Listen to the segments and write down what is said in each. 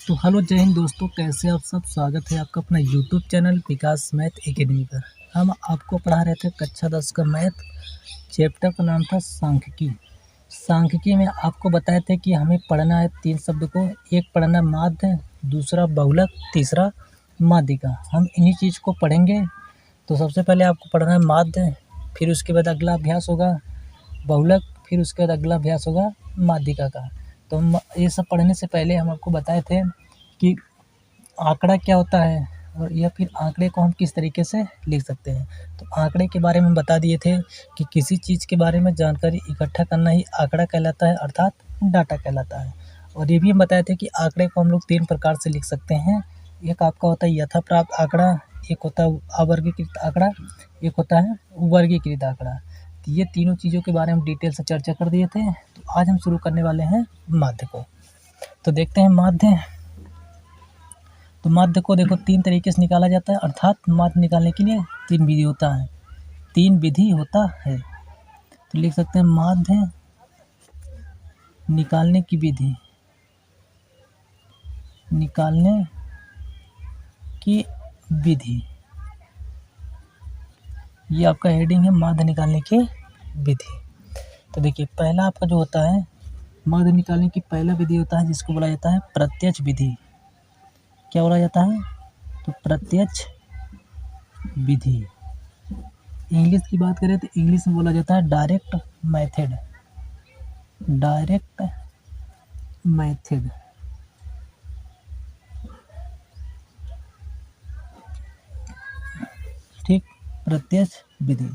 तो हेलो जय हिंद दोस्तों, कैसे आप सब। स्वागत है आपका अपना यूट्यूब चैनल विकास मैथ एकेडमी पर। हम आपको पढ़ा रहे थे कक्षा 10 का मैथ। चैप्टर का नाम था सांख्यिकी। सांख्यिकी में आपको बताए थे कि हमें पढ़ना है 3 शब्द को। एक पढ़ना माध्य, दूसरा बहुलक, तीसरा माध्यिका। हम इन्हीं चीज़ को पढ़ेंगे। तो सबसे पहले आपको पढ़ना है माध्य, फिर उसके बाद अगला अभ्यास होगा बहुलक, फिर उसके बाद अगला अभ्यास होगा माध्यिका का। तो हम ये सब पढ़ने से पहले हम आपको बताए थे कि आंकड़ा क्या होता है और या फिर आंकड़े को हम किस तरीके से लिख सकते हैं। तो आंकड़े के बारे में बता दिए थे कि किसी चीज़ के बारे में जानकारी इकट्ठा करना ही आंकड़ा कहलाता है, अर्थात डाटा कहलाता है। और ये भी हम बताए थे कि आंकड़े को हम लोग 3 प्रकार से लिख सकते हैं। एक आपका होता है यथाप्राप्त आंकड़ा, एक होता है अवर्गीकृत आंकड़ा, एक होता है वर्गीकृत आंकड़ा। तो ये तीनों चीज़ों के बारे में डिटेल से चर्चा कर दिए थे। तो आज हम शुरू करने वाले हैं माध्य को। तो देखते हैं माध्य। तो माध्य को देखो 3 तरीके से निकाला जाता है, अर्थात माध्य निकालने के लिए 3 विधि होता है, 3 विधि होता है। तो लिख सकते हैं माध्य निकालने की विधि, निकालने की विधि। ये आपका हेडिंग है, माध्य निकालने की विधि। तो देखिए पहला आपका जो होता है माध्य निकालने की पहला विधि होता है जिसको बोला जाता है प्रत्यक्ष विधि। क्या बोला जाता है? तो प्रत्यक्ष विधि। इंग्लिश की बात करें तो इंग्लिश में बोला जाता है डायरेक्ट मेथड, डायरेक्ट मेथड। ठीक, प्रत्यक्ष विधि।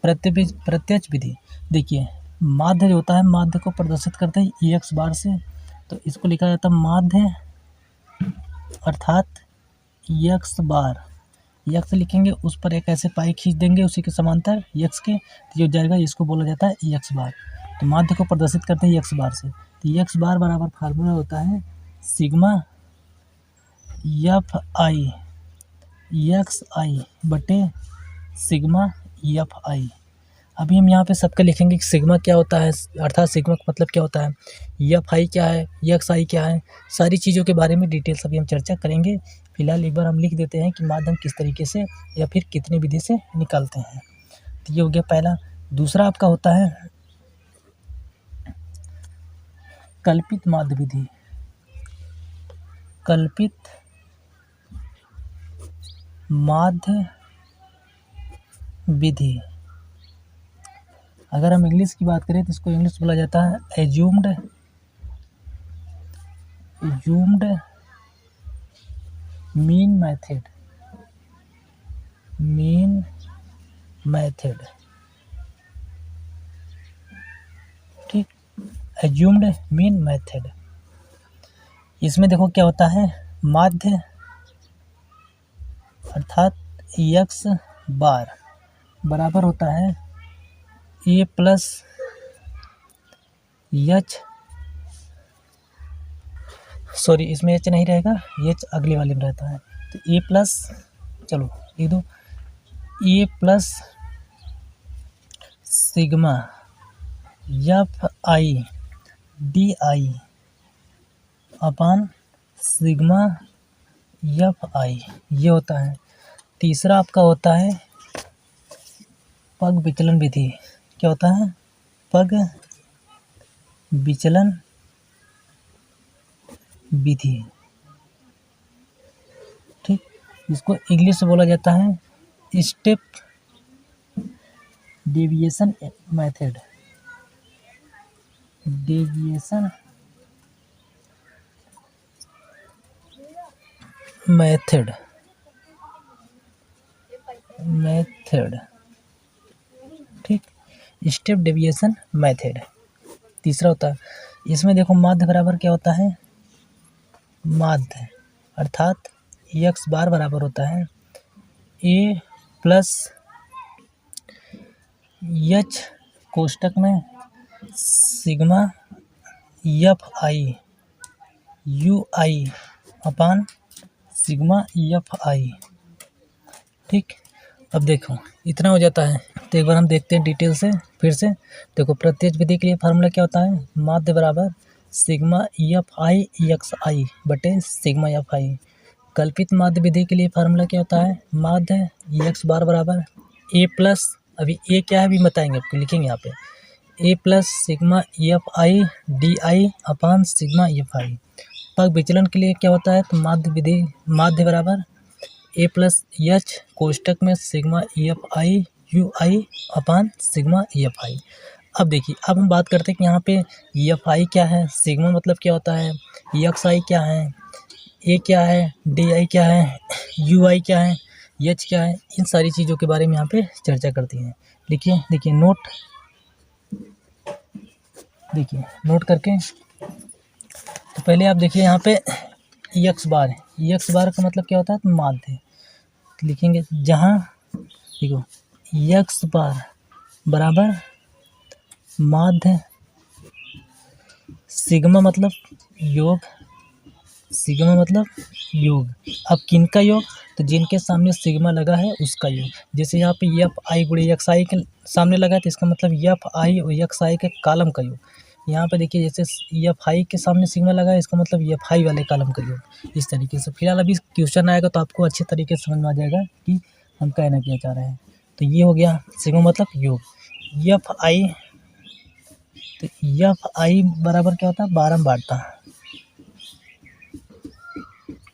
प्रत्यक्ष विधि देखिए माध्य जो होता है, माध्य को प्रदर्शित करते हैं एक्स बार से। तो इसको लिखा जाता है माध्य अर्थात एक्स बार। यक्स लिखेंगे, उस पर एक ऐसे पाई खींच देंगे उसी के समांतर यक्स के, तो ये हो जाएगा, इसको बोला जाता है यक्स बार। तो माध्य को प्रदर्शित करते हैं यक्स बार से। तो यक्स बार बराबर फार्मूला होता है सिग्मा एफ आई, यक्स आई बटे सिग्मा एफ आई। अभी हम यहाँ पे सबके लिखेंगे कि सिग्मा क्या होता है, अर्थात सिग्मा का मतलब क्या होता है, एफ आई क्या है, एक्स आई क्या है, सारी चीज़ों के बारे में डिटेल सभी हम चर्चा करेंगे। फिलहाल एक बार हम लिख देते हैं कि माध्यम किस तरीके से या फिर कितनी विधि से निकालते हैं। तो ये हो गया पहला। दूसरा आपका होता है कल्पित माध्य विधि। कल्पित माध्य विधि। अगर हम इंग्लिश की बात करें तो इसको इंग्लिश बोला जाता है assumed mean method, mean method. ठीक, एज्यूम्ड मीन मेथड। इसमें देखो क्या होता है, माध्य अर्थात एक्स बार बराबर होता है ए प्लस एच, सॉरी इसमें एच नहीं रहेगा, एच अगले वाले में रहता है। तो ए प्लस, चलो लिख दो, A plus sigma F I D I upon sigma F I, ये होता है। तीसरा आपका होता है पग विचलन विधि। क्या होता है? पग विचलन विधि। ठीक, इसको इंग्लिश में बोला जाता है step deviation method, deviation method, method. ठीक, स्टेप डेविएशन मेथड तीसरा होता है। इसमें देखो माध्य बराबर क्या होता है, माध्य अर्थात एक्स बार बराबर होता है ए प्लस एच कोष्टक में sigma F I you I upon sigma F आई। ठीक, अब देखो इतना हो जाता है। तो एक बार हम देखते हैं डिटेल से फिर से। देखो प्रत्यक्ष विधि के लिए फार्मूला क्या होता है, माध्य बराबर सिग्मा एफ आई एक्स आई बटे सिग्मा एफ आई। कल्पित माध्य विधि के लिए फार्मूला क्या होता है, माध्य एक्स बार बराबर ए प्लस, अभी ए क्या है अभी बताएंगे आपको, लिखेंगे यहाँ पे A plus sigma F I D I upon sigma F I. पग विचलन के लिए क्या होता है, तो माध्य विधि, माध्य बराबर ए प्लस एच कोष्टक में sigma F I you I upon sigma F आई। अब देखिए, अब हम बात करते हैं कि यहाँ पे एफ आई क्या है, सिग्मा मतलब क्या होता है, एक्स आई क्या है, ए क्या है, डी आई क्या है, यू आई क्या है, एच क्या है, इन सारी चीज़ों के बारे में यहाँ पे चर्चा करती हैं। लिखिए, देखिए नोट, देखिए नोट करके, तो पहले आप देखिए यहाँ पे एक्स बार है, एक्स बार का मतलब क्या होता है, तो माध्य। तो लिखेंगे जहाँ देखो एक्स बार बराबर माध्य, सिग्मा मतलब योग, सिग्मा मतलब योग। अब किनका योग, तो जिनके सामने सिग्मा लगा है उसका योग। जैसे यहाँ पे एफ आई गुणे एक्स आई के सामने लगा है तो इसका मतलब एफ आई और एक्स आई के कॉलम का योग। यहाँ पे देखिए जैसे एफ आई के सामने सिग्मा लगा है, इसका मतलब एफ आई वाले कॉलम का योग। इस तरीके से फिलहाल अभी क्वेश्चन आएगा तो आपको अच्छे तरीके से समझ में आ जाएगा कि हम कहना क्या चाह रहे हैं। तो ये हो गया सिग्मा मतलब योग। एफ आई, तो एफ आई बराबर क्या होता है, बारंबारता,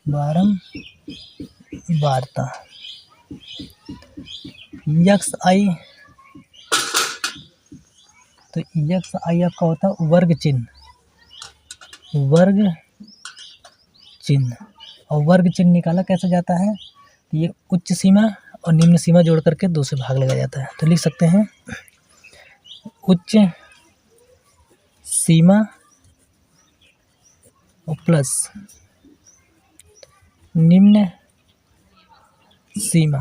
बारंबारता। एक्स आई, तो एक्स आई आपका होता है वर्ग चिन्ह, वर्ग चिन्ह। और वर्ग चिन्ह निकाला कैसे जाता है, ये उच्च सीमा और निम्न सीमा जोड़ करके 2 से भाग लगाया जाता है। तो लिख सकते हैं उच्च सीमा और प्लस निम्न सीमा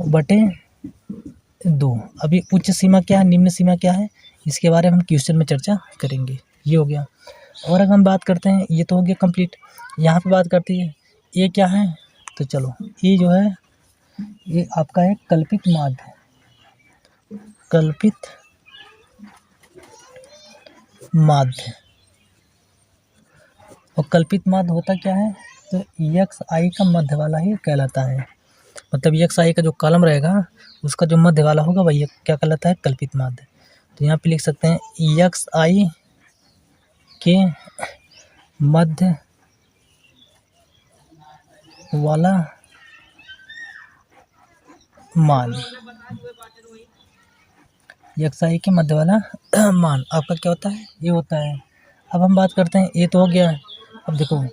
बटे 2। अभी उच्च सीमा क्या है, निम्न सीमा क्या है, इसके बारे में हम क्वेश्चन में चर्चा करेंगे। ये हो गया। और अगर हम बात करते हैं, ये तो हो गया कंप्लीट। यहाँ पे बात करती है ये क्या है, तो चलो ये जो है ये आपका है कल्पित माध्य, कल्पित माध्य। और कल्पित माध्य होता क्या है, तो एक्स आई का मध्य वाला ही कहलाता है। मतलब एक्स आई का जो कॉलम रहेगा उसका जो मध्य वाला होगा वही क्या कहलाता है, कल्पित माध्य। तो यहाँ पे लिख सकते हैं एक्स आई के मध्य वाला मान, एक्स आई के मध्य वाला मान आपका क्या होता है, ये होता है। अब हम बात करते हैं, ये तो हो गया। अब देखो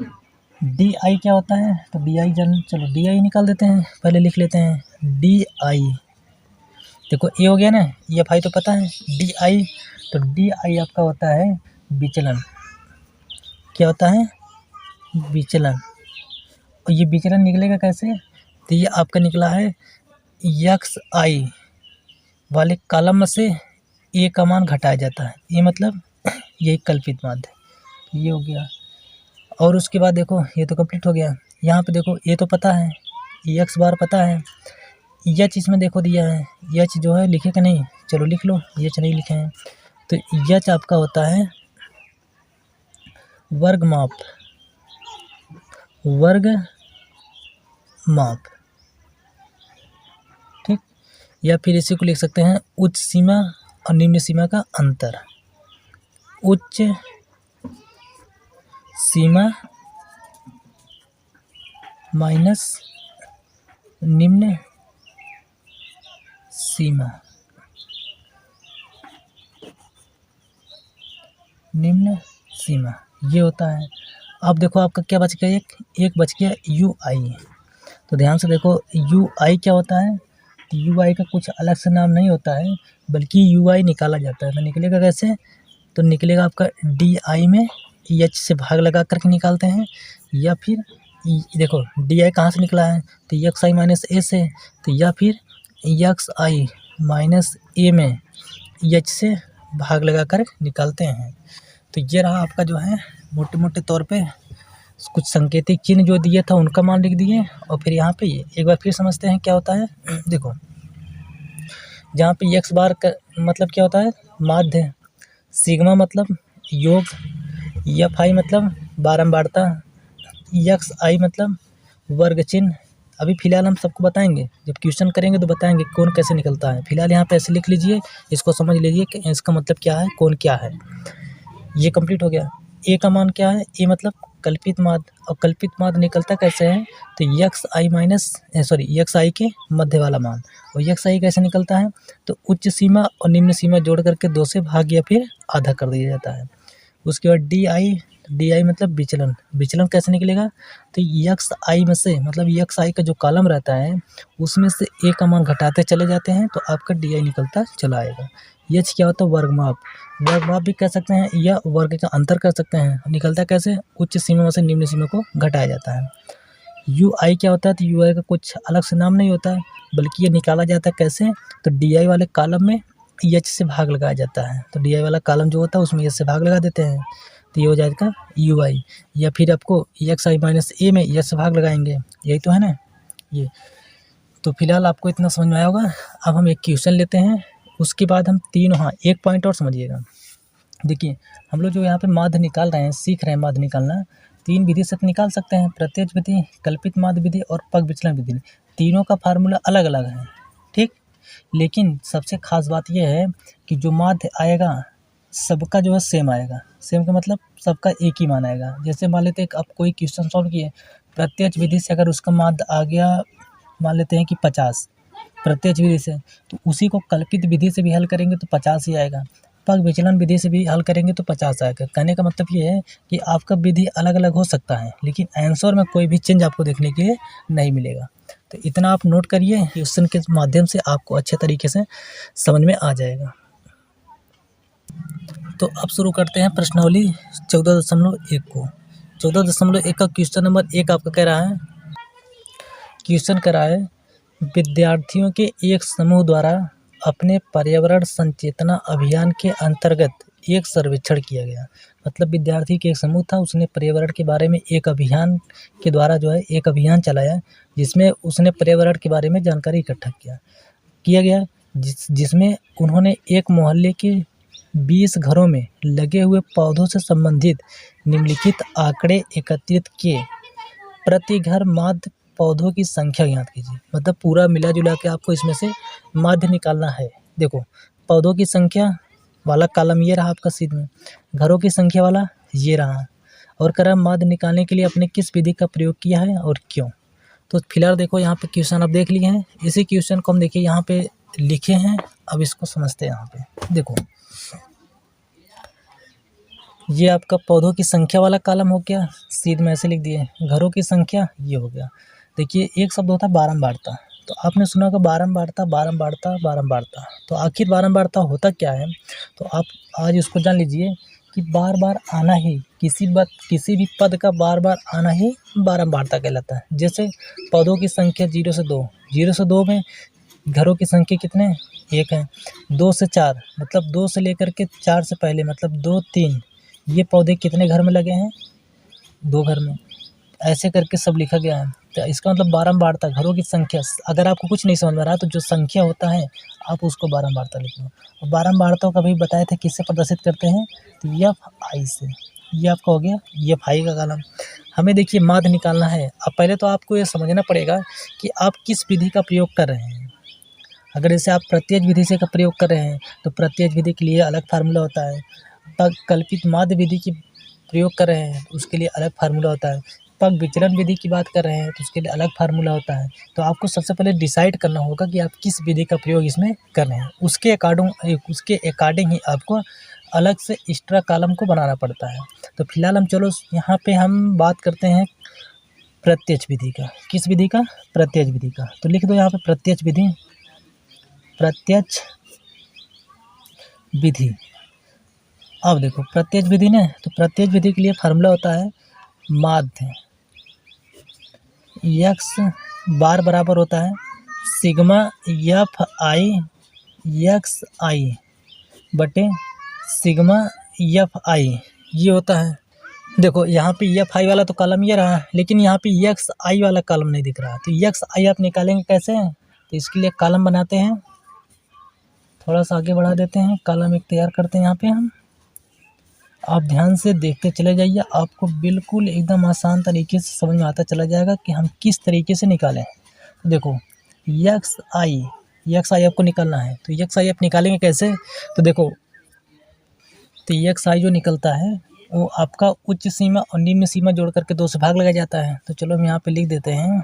डी आई क्या होता है, तो डी आई चलो डी आई निकाल देते हैं, पहले लिख लेते हैं डी आई। देखो ये हो गया ना, एफ आई तो पता है, डी आई, तो डी आई आपका होता है विचलन। क्या होता है, विचलन। और ये विचलन निकलेगा कैसे, तो ये आपका निकला है एक्स आई वाले कॉलम से ए का मान घटाया जाता है, ये मतलब यही कल्पित माध्य। ये हो गया। और उसके बाद देखो ये तो कंप्लीट हो गया। यहाँ पे देखो ये तो पता है, एक्स बार पता है, एच इसमें देखो दिया है, एच जो है लिखे कि नहीं, चलो लिख लो, एच नहीं लिखे हैं। तो एच आपका होता है वर्ग माप, वर्ग माप, ठीक। या फिर इसी को लिख सकते हैं उच्च सीमा और निम्न सीमा का अंतर, उच्च सीमा माइनस निम्न सीमा, निम्न सीमा, ये होता है। अब देखो आपका क्या बच गया, एक बच गया यू आई। तो ध्यान से देखो यू आई क्या होता है, यू आई का कुछ अलग से नाम नहीं होता है, बल्कि यू आई निकाला जाता है। तो निकलेगा कैसे, तो निकलेगा आपका डी आई में एच से भाग लगा करके निकालते हैं, या फिर देखो डी आई कहाँ से निकला है, तो एक्स आई माइनस ए से, तो या फिर एक्स आई माइनस ए में एच से भाग लगा कर निकालते हैं। तो ये रहा आपका जो है मोटे मोटे तौर पे कुछ संकेतिक चिन्ह जो दिए था उनका मान लिख दिए। और फिर यहाँ पे ये एक बार फिर समझते हैं क्या होता है। देखो जहाँ पे एक्स बार का मतलब क्या होता है, माध्य, सिग्मा मतलब योग, एफ आई मतलब बारंबारता, एक्स आई मतलब वर्ग चिन्ह। अभी फ़िलहाल हम सबको बताएंगे, जब क्वेश्चन करेंगे तो बताएंगे कौन कैसे निकलता है। फिलहाल यहाँ पे ऐसे लिख लीजिए, इसको समझ लीजिए कि इसका मतलब क्या है, कौन क्या है। ये कंप्लीट हो गया। ए का मान क्या है, ए मतलब कल्पित माध्य, और कल्पित माध्य निकलता कैसे है, तो एक्स आई के मध्य वाला मान। और एक्स आई कैसे निकलता है, तो उच्च सीमा और निम्न सीमा जोड़ करके 2 से भाग या फिर आधा कर दिया जाता है। उसके बाद डी आई मतलब विचलन, विचलन कैसे निकलेगा, तो एक्स आई में से मतलब एक्स आई का जो कॉलम रहता है उसमें से ए का मान घटाते चले जाते हैं तो आपका डी आई निकलता चला आएगा। एच क्या होता है, वर्गमाप, वर्गमाप भी कह सकते हैं या वर्ग का अंतर कर सकते हैं। निकलता कैसे, उच्च सीमा में से निम्न सीमा को घटाया जाता है। यू आई क्या होता है, तो यू आई का कुछ अलग से नाम नहीं होता है, बल्कि ये निकाला जाता है कैसे, तो डी आई वाले कॉलम में एच से भाग लगाया जाता है। तो डी आई वाला कॉलम जो होता है उसमें एच से भाग लगा देते हैं, तो ये हो जाएगा यू आई। या फिर आपको एक्स आई माइनस ए में एच से भाग लगाएंगे, यही तो है ना ये। तो फिलहाल आपको इतना समझ में आया होगा। अब हम एक क्वेश्चन लेते हैं, उसके बाद हम हाँ एक पॉइंट और समझिएगा। देखिए हम लोग जो यहाँ पे माध्य निकाल रहे हैं, सीख रहे हैं माध्य निकालना, 3 विधि से निकाल सकते हैं, प्रत्यक्ष विधि, कल्पित माध्य विधि और पग विचलन विधि। तीनों का फार्मूला अलग अलग है, ठीक। लेकिन सबसे खास बात यह है कि जो माध्य आएगा सबका जो है सेम आएगा। सेम का मतलब सबका एक ही मान आएगा। जैसे मान लेते हैं आप कोई क्वेश्चन सॉल्व किए, प्रत्यक्ष विधि से अगर उसका माध्य आ गया, मान लेते हैं कि 50 प्रत्यक्ष विधि से, तो उसी को कल्पित विधि से भी हल करेंगे तो 50 ही आएगा। पग विचलन विधि से भी हल करेंगे तो 50 आएगा। कहने का मतलब ये है कि आपका विधि अलग अलग हो सकता है, लेकिन आंसर में कोई भी चेंज आपको देखने के लिए नहीं मिलेगा। तो इतना आप नोट करिए, क्वेश्चन के माध्यम से आपको अच्छे तरीके से समझ में आ जाएगा। तो अब शुरू करते हैं प्रश्नावली 14.1 को। 14.1 का क्वेश्चन नंबर 1 आपका कह रहा है, क्वेश्चन कह रहा है विद्यार्थियों के एक समूह द्वारा अपने पर्यावरण संचेतना अभियान के अंतर्गत एक सर्वेक्षण किया गया। मतलब विद्यार्थी के एक समूह था, उसने पर्यावरण के बारे में एक अभियान के द्वारा जो है एक अभियान चलाया, जिसमें उसने पर्यावरण के बारे में जानकारी इकट्ठा किया गया, जिसमें उन्होंने एक मोहल्ले के 20 घरों में लगे हुए पौधों से संबंधित निम्नलिखित आंकड़े एकत्रित किए। प्रति घर माध्य पौधों की संख्या ज्ञात कीजिए। मतलब पूरा मिला जुला के आपको इसमें से माध्य निकालना है। देखो पौधों की संख्या वाला कॉलम ये रहा आपका सीध में, घरों की संख्या वाला ये रहा, और कह रहा माध्य निकालने के लिए आपने किस विधि का प्रयोग किया है और क्यों। तो फिलहाल देखो यहाँ पे क्वेश्चन आप देख लिए हैं, इसी क्वेश्चन को हम देखिए यहाँ पे लिखे हैं। अब इसको समझते हैं। यहाँ पे देखो ये आपका पौधों की संख्या वाला कॉलम हो गया, सीध में ऐसे लिख दिए। घरों की संख्या ये हो गया। देखिए एक शब्द होता है बारंबारता, तो आपने सुना होगा बारंबारता बारंबारता बारंबारता। तो आखिर बारंबारता होता क्या है, तो आप आज इसको जान लीजिए कि बार बार आना ही, किसी भी पद का बार बार आना ही बारंबारता कहलाता है। जैसे पौधों की संख्या 0 से 2, 0 से 2 में घरों की संख्या कितने, 1 है। 2 से 4 मतलब 2 से लेकर के 4 से पहले मतलब 2 3, ये पौधे कितने घर में लगे हैं, 2 घर में। ऐसे करके सब लिखा गया है। तो इसका मतलब बारंबारता, घरों की संख्या। अगर आपको कुछ नहीं समझ में आ रहा तो जो संख्या होता है आप उसको बारंबारता लिख लो। और बारंबारता का भी बताए थे किससे प्रदर्शित करते हैं, तो एफ आई से। ये आपका हो गया एफ आई का कॉलम। हमें देखिए माध्य निकालना है। अब पहले तो आपको ये समझना पड़ेगा कि आप किस विधि का प्रयोग कर रहे हैं। अगर जैसे आप प्रत्यक्ष विधि से का प्रयोग कर रहे हैं तो प्रत्यक्ष विधि के लिए अलग फार्मूला होता है। पग कल्पित माध्य विधि की प्रयोग कर रहे हैं तो उसके लिए अलग फार्मूला होता है। पग विचलन विधि की बात कर रहे हैं तो उसके लिए अलग फार्मूला होता है। तो आपको सबसे पहले डिसाइड करना होगा कि आप किस विधि का प्रयोग इसमें कर रहे हैं। उसके अकॉर्डिंग ही आपको अलग से एक्स्ट्रा कॉलम को बनाना पड़ता है। तो फिलहाल हम चलो यहाँ पे हम बात करते हैं प्रत्यक्ष विधि का। किस विधि का, प्रत्यक्ष विधि का। तो लिख दो यहाँ पे प्रत्यक्ष विधि, प्रत्यक्ष विधि। अब देखो प्रत्यक्ष विधि ने, तो प्रत्यक्ष विधि के लिए फार्मूला होता है माध्य एक्स बार बराबर होता है सिग्मा एफ आई एक्स आई बटे सिग्मा एफ आई, ये होता है। देखो यहाँ पे एफ आई वाला तो कॉलम ये रहा, लेकिन यहाँ पे एक्स आई वाला कॉलम नहीं दिख रहा। तो एक्स आई आप निकालेंगे कैसे, तो इसके लिए कॉलम बनाते हैं, थोड़ा सा आगे बढ़ा देते हैं, कॉलम एक तैयार करते हैं यहाँ पे हम। आप ध्यान से देखते चले जाइए, आपको बिल्कुल एकदम आसान तरीके से समझ में आता चला जाएगा कि हम किस तरीके से निकालें। तो देखो एक्स आई आपको निकालना है, तो एक्स आई आप निकालेंगे कैसे? तो देखो, तो एक्स आई जो निकलता है वो आपका उच्च सीमा और निम्न सीमा जोड़ करके 2 से भाग लगाया जाता है। तो चलो हम यहाँ पे लिख देते हैं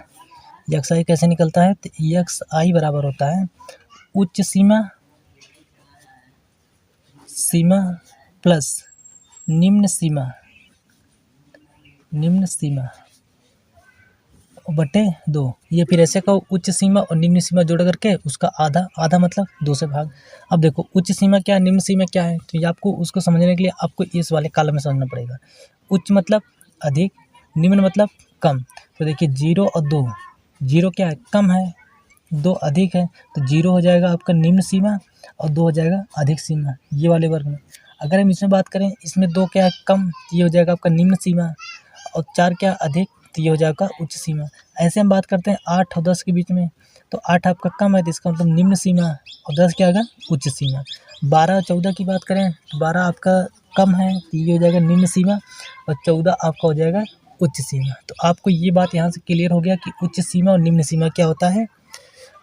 एक्स आई कैसे निकलता है। तो एक्स आई बराबर होता है उच्च सीमा प्लस निम्न सीमा बटे 2। ये फिर ऐसे का उच्च सीमा और निम्न सीमा जोड़ करके उसका आधा मतलब 2 से भाग। अब देखो उच्च सीमा क्या है, निम्न सीमा क्या है, तो ये आपको उसको समझने के लिए आपको इस वाले कॉलम में समझना पड़ेगा। उच्च मतलब अधिक, निम्न मतलब कम। तो देखिए 0 और 2, 0 क्या है, कम है, 2 अधिक है, तो 0 हो जाएगा आपका निम्न सीमा और 2 हो जाएगा अधिक सीमा, ये वाले वर्ग में। अगर हम इसमें बात करें, इसमें 2 क्या है, कम, तो ये हो जाएगा आपका निम्न सीमा, और 4 क्या अधिक, तो ये हो जाएगा उच्च सीमा। ऐसे हम बात करते हैं 8 और 10 के बीच में, तो 8 आपका कम है तो इसका मतलब निम्न सीमा, और 10 क्या होगा, उच्च सीमा। 12 और 14 की बात करें तो 12 आपका कम है तो ये हो जाएगा निम्न सीमा, और 14 आपका हो जाएगा उच्च सीमा। तो आपको ये बात यहाँ से क्लियर हो गया कि उच्च सीमा और निम्न सीमा क्या होता है।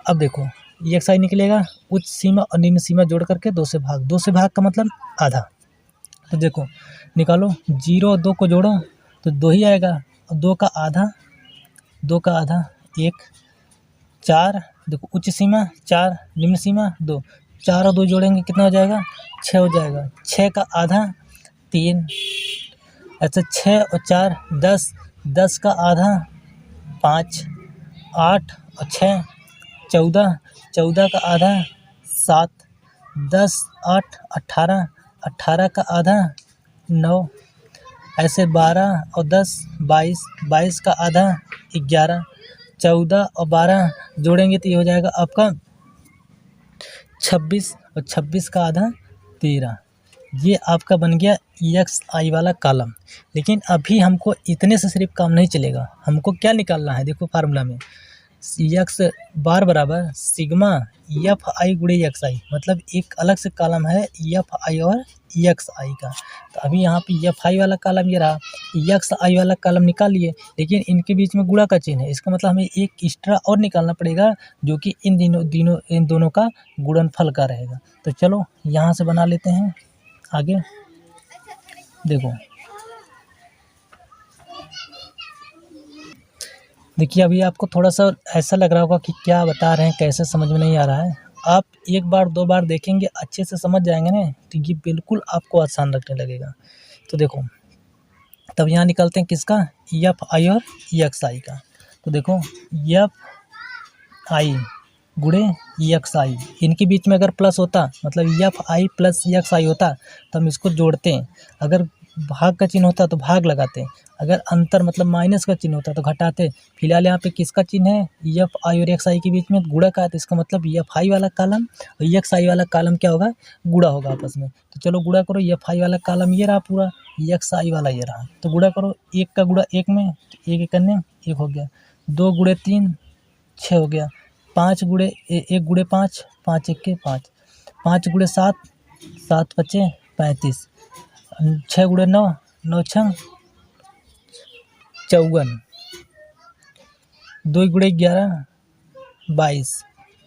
अब देखो ये एक्स आई निकलेगा उच्च सीमा और निम्न सीमा जोड़ करके 2 से भाग, 2 से भाग का मतलब आधा। तो देखो निकालो, 0 और 2 को जोड़ो तो 2 ही आएगा, और 2 का आधा 1, 4, देखो उच्च सीमा 4, निम्न सीमा 2, 4 और 2 जोड़ेंगे कितना हो जाएगा, 6 हो जाएगा। 6 का आधा 3, अच्छा 6 और 4 10, 10 का आधा 5, 8 और 6 14, 14 का आधा 7, 10 8 18, 18 का आधा 9, ऐसे 12 और 10 22, 22 का आधा 11, 14 और 12 जोड़ेंगे तो ये हो जाएगा आपका 26, और 26 का आधा 13। ये आपका बन गया एक्स आई वाला कॉलम। लेकिन अभी हमको इतने से सिर्फ काम नहीं चलेगा, हमको क्या निकालना है, देखो फार्मूला में एक्स बार बराबर सिग्मा एफ आई गुणे एक्स आई, मतलब एक अलग से कॉलम है एफ आई और एक्स आई का। तो अभी यहाँ पे एफ आई वाला कॉलम ये रहा, एक्स आई वाला कॉलम निकाल लिए, लेकिन इनके बीच में गुणा का चिन्ह है, इसका मतलब हमें एक एक्स्ट्रा और निकालना पड़ेगा जो कि इन दोनों का गुणनफल का रहेगा। तो चलो यहाँ से बना लेते हैं आगे। देखो देखिए अभी आपको थोड़ा सा ऐसा लग रहा होगा कि क्या बता रहे हैं, कैसे समझ में नहीं आ रहा है। आप 1 बार 2 बार देखेंगे, अच्छे से समझ जाएंगे ना, तो ये बिल्कुल आपको आसान लगने लगेगा। तो देखो तब यहाँ निकलते हैं किसका, एफ आई और एक्स आई का। तो देखो एफ आई गुणे एक्स आई, इनके बीच में अगर प्लस होता, मतलब एफ आई प्लस एक्स आई होता तो हम इसको जोड़ते हैं, अगर भाग का चिन्ह होता तो भाग लगाते, अगर अंतर मतलब माइनस का चिन्ह होता तो घटाते। फिलहाल यहाँ पे किसका चिन्ह है, एफ आई और एक्स आई के बीच में गुणा का है, तो इसका मतलब एफ आई वाला कॉलम और एक्स आई वाला कॉलम क्या होगा, गुणा होगा आपस में। तो चलो गुणा करो, एफ आई वाला कॉलम ये रहा पूरा, एक्स आई वाला ये रहा, तो गुणा करो, 1 का गुणा 1 में, 1 1 करने 1 हो गया, 2 गुणे 3 6 हो गया, 5 गुणे 1 गुणे 5 5 1 के 5, 5 गुणे 7 7 5 35, 6 गुणे 9 9 6 54, 2 गुणे 11 22,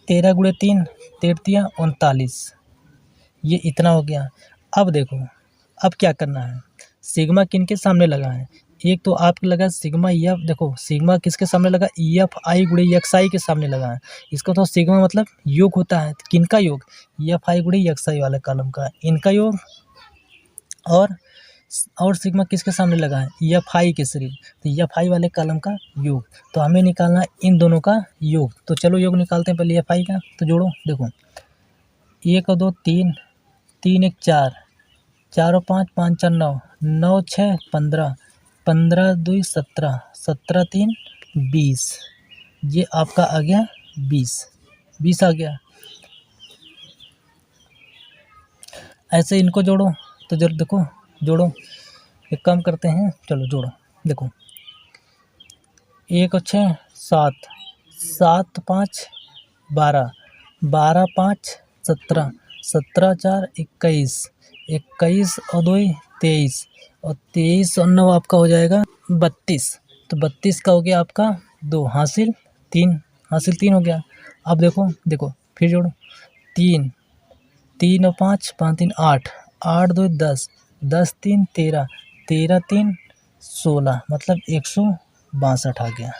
13 गुणे 3 33 39, ये इतना हो गया। अब देखो अब क्या करना है, सिग्मा किन के सामने लगा है, एक तो आपके लगा सिग्मा एफ, देखो सिग्मा किसके सामने लगा, एफ आई गुणे एक्स आई के सामने लगा है। इसका तो सिग्मा मतलब योग होता है, तो किनका योग, एफ आई गुणे एक्स आई वाले कॉलम का इनका योग, और सिग्मा किसके सामने लगा है, एफ आई के सिर्फ, तो एफ आई वाले कॉलम का योग। तो हमें निकालना है इन दोनों का योग। तो चलो योग निकालते हैं पहले एफ आई का। तो जोड़ो, देखो 1 और 2 3, 3 1 4, 4 और 5 5 4 9, 9 6 15, 15 2 17, 17 3 20, ये आपका आ गया 20 आ गया। ऐसे इनको जोड़ो, तो जब देखो जोड़ो, एक काम करते हैं, चलो जोड़ो, देखो 1 और 6 7, 7 5 12, 12 5 17, 17 4 21, 21 और 2 23 और 23 और 9 आपका हो जाएगा 32। तो 32 का हो गया आपका 2 हासिल 3 हो गया। अब देखो फिर जोड़ो 3 3 और 5 5 3 8 8 2 10 10 3 13 13 3 16 मतलब 162 आ गया।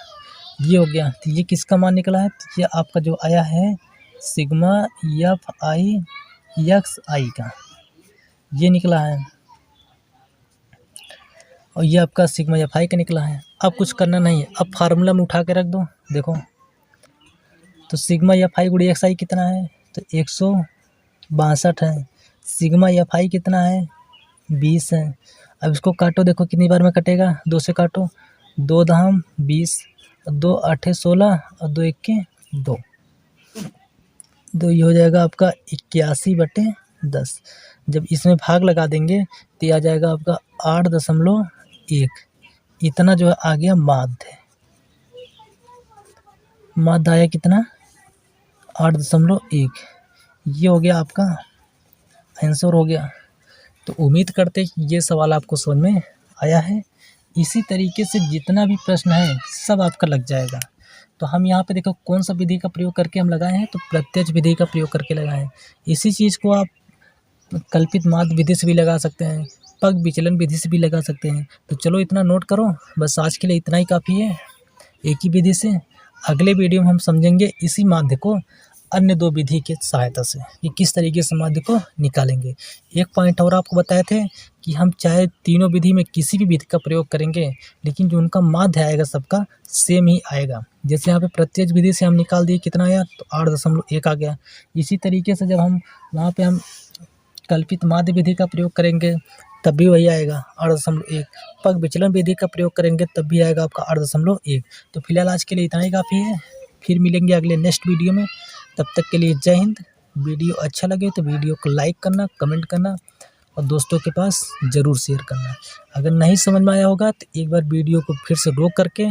ये हो गया। तो ये किसका मान निकला है? तो ये आपका जो आया है सिग्मा एफ आई एक्स आई का, ये निकला है। और ये आपका सिग्मा एफ आई का निकला है। अब कुछ करना नहीं है, अब फार्मूला में उठा के रख दो। देखो तो सिग्मा एफ आई गुड़ी एक्स आई कितना है? तो 162 है। सिग्मा एफ आई कितना है? 20 है। अब इसको काटो, देखो कितनी बार में कटेगा? 2 से काटो, 2 धाम 20, 2 8 16 और 2 1 2। तो ये हो जाएगा आपका 81/10। जब इसमें भाग लगा देंगे तो ये आ जाएगा आपका 8.1। इतना जो है आ गया माध्य। माध्य आया कितना? 8.1। ये हो गया आपका आंसर हो गया। तो उम्मीद करते हैं कि ये सवाल आपको समझ में आया है। इसी तरीके से जितना भी प्रश्न है सब आपका लग जाएगा। तो हम यहाँ पे देखो कौन सा विधि का प्रयोग करके हम लगाए हैं, तो प्रत्यक्ष विधि का प्रयोग करके लगाए हैं। इसी चीज़ को आप कल्पित माध्य विधि से भी लगा सकते हैं, पग विचलन विधि से भी लगा सकते हैं। तो चलो इतना नोट करो, बस आज के लिए इतना ही काफ़ी है एक ही विधि से। अगले वीडियो में हम समझेंगे इसी माध्य को अन्य 2 विधि की सहायता से कि किस तरीके से माध्य को निकालेंगे। एक पॉइंट और आपको बताए थे कि हम चाहे तीनों विधि में किसी भी विधि का प्रयोग करेंगे, लेकिन जो उनका माध्य आएगा सबका सेम ही आएगा। जैसे यहाँ पे प्रत्यक्ष विधि से हम निकाल दिए, कितना आया? तो 8.1 आ गया। इसी तरीके से जब हम वहाँ पे हम कल्पित माध्य विधि का प्रयोग करेंगे तब भी वही आएगा 8.1। पग विचलन विधि का प्रयोग करेंगे तब भी आएगा आपका 8.1। तो फिलहाल आज के लिए इतना ही काफ़ी है। फिर मिलेंगे अगले नेक्स्ट वीडियो में। तब तक के लिए जय हिंद। वीडियो अच्छा लगे तो वीडियो को लाइक करना, कमेंट करना और दोस्तों के पास ज़रूर शेयर करना। अगर नहीं समझ में आया होगा तो एक बार वीडियो को फिर से रोक करके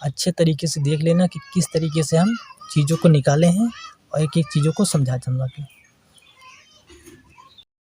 अच्छे तरीके से देख लेना कि किस तरीके से हम चीज़ों को निकाले हैं और एक एक चीज़ों को समझा के।